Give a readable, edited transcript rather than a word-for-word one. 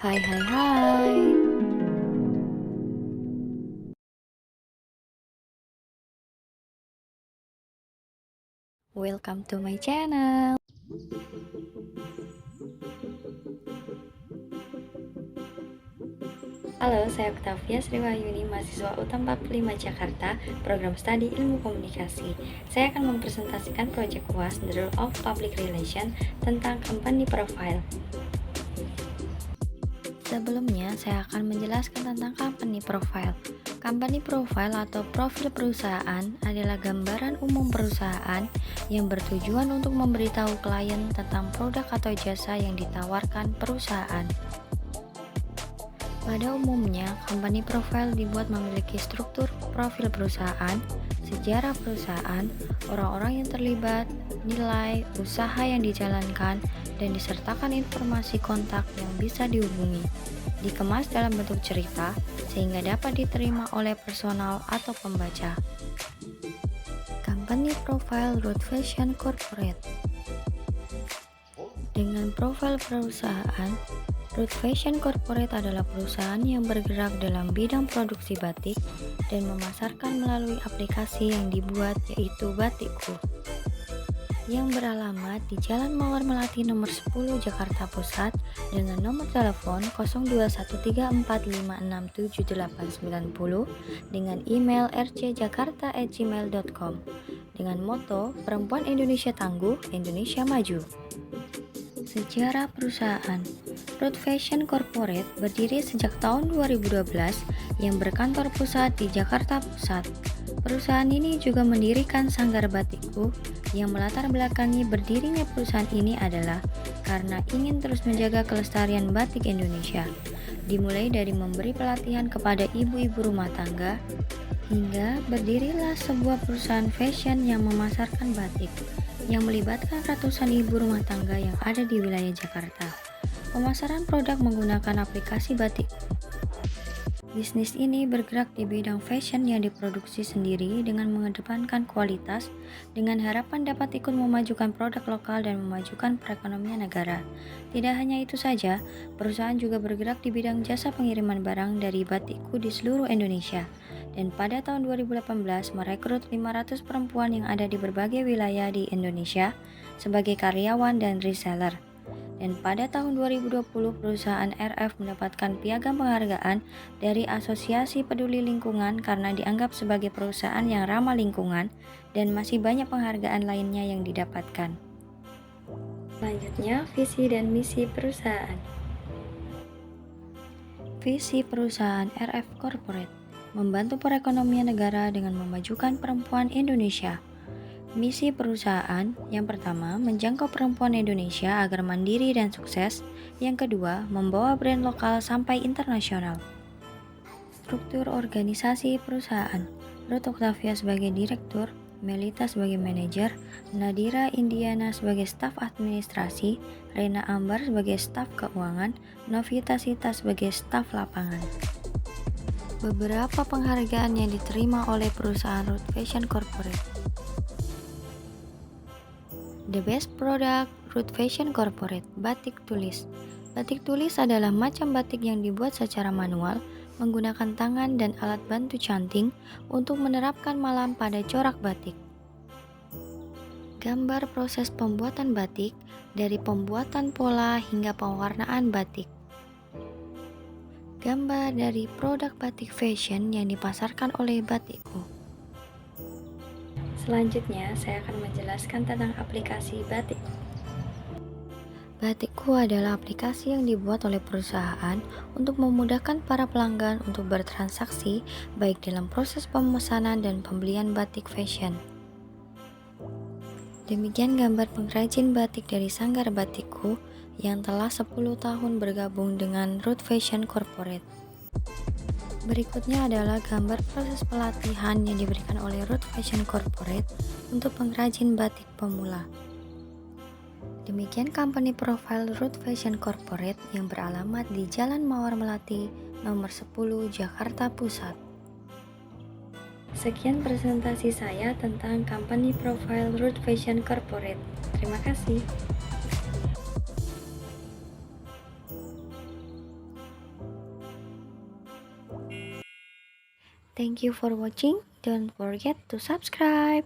Hai hai hai. Welcome to my channel. Halo, saya Octavia Sriwahyuni, mahasiswa UTAM 45 Jakarta, program studi Ilmu Komunikasi. Saya akan mempresentasikan proyek UAS The Role of Public Relation tentang company profile. Sebelumnya, saya akan menjelaskan tentang company profile. Company profile atau profil perusahaan adalah gambaran umum perusahaan yang bertujuan untuk memberitahu klien tentang produk atau jasa yang ditawarkan perusahaan. Pada umumnya, company profile dibuat memiliki struktur profil perusahaan, sejarah perusahaan, orang-orang yang terlibat, nilai, usaha yang dijalankan, dan disertakan informasi kontak yang bisa dihubungi. Dikemas dalam bentuk cerita, sehingga dapat diterima oleh personal atau pembaca. Company Profile Root Fashion Corporate. Dengan profil perusahaan, Root Fashion Corporate adalah perusahaan yang bergerak dalam bidang produksi batik dan memasarkan melalui aplikasi yang dibuat, yaitu Batikku, yang beralamat di Jalan Mawar Melati nomor 10 Jakarta Pusat dengan nomor telepon 021345678990 dengan email rcjakarta@gmail.com dengan moto Perempuan Indonesia Tangguh, Indonesia Maju. Sejarah perusahaan. Root Fashion Corporate berdiri sejak tahun 2012 yang berkantor pusat di Jakarta Pusat. Perusahaan ini juga mendirikan Sanggar Batikku. Yang melatar belakangi berdirinya perusahaan ini adalah karena ingin terus menjaga kelestarian batik Indonesia, dimulai dari memberi pelatihan kepada ibu-ibu rumah tangga, hingga berdirilah sebuah perusahaan fashion yang memasarkan batik, yang melibatkan ratusan ibu rumah tangga yang ada di wilayah Jakarta. Pemasaran produk menggunakan aplikasi Batikku. Bisnis ini bergerak di bidang fashion yang diproduksi sendiri dengan mengedepankan kualitas, dengan harapan dapat ikut memajukan produk lokal dan memajukan perekonomian negara. Tidak hanya itu saja, perusahaan juga bergerak di bidang jasa pengiriman barang dari Batikku di seluruh Indonesia. Dan pada tahun 2018 merekrut 500 perempuan yang ada di berbagai wilayah di Indonesia sebagai karyawan dan reseller. Dan pada tahun 2020 perusahaan RF mendapatkan piagam penghargaan dari Asosiasi Peduli Lingkungan karena dianggap sebagai perusahaan yang ramah lingkungan, dan masih banyak penghargaan lainnya yang didapatkan. Selanjutnya, visi dan misi perusahaan. Visi perusahaan RF Corporate membantu perekonomian negara dengan memajukan perempuan Indonesia. Misi perusahaan, yang pertama, menjangkau perempuan Indonesia agar mandiri dan sukses. Yang kedua, membawa brand lokal sampai internasional. Struktur organisasi perusahaan. Ruth Octavia sebagai direktur, Melita sebagai manajer, Nadira Indiana sebagai staf administrasi, Rena Ambar sebagai staf keuangan, Novita Sita sebagai staf lapangan. Beberapa penghargaan yang diterima oleh perusahaan Root Fashion Corporate. The Best Product, Root Fashion Corporate, Batik Tulis. Batik tulis adalah macam batik yang dibuat secara manual, menggunakan tangan dan alat bantu canting untuk menerapkan malam pada corak batik. Gambar proses pembuatan batik, dari pembuatan pola hingga pewarnaan batik. Gambar dari produk batik fashion yang dipasarkan oleh Batikku. Selanjutnya, saya akan menjelaskan tentang aplikasi Batikku. Batikku adalah aplikasi yang dibuat oleh perusahaan untuk memudahkan para pelanggan untuk bertransaksi baik dalam proses pemesanan dan pembelian batik fashion. Demikian gambar pengrajin batik dari Sanggar Batikku yang telah 10 tahun bergabung dengan Root Fashion Corporate. Berikutnya adalah gambar proses pelatihan yang diberikan oleh Root Fashion Corporate untuk pengrajin batik pemula. Demikian company profile Root Fashion Corporate yang beralamat di Jalan Mawar Melati nomor 10 Jakarta Pusat. Sekian presentasi saya tentang company profile Root Fashion Corporate. Terima kasih. Thank you for watching. Don't forget to subscribe.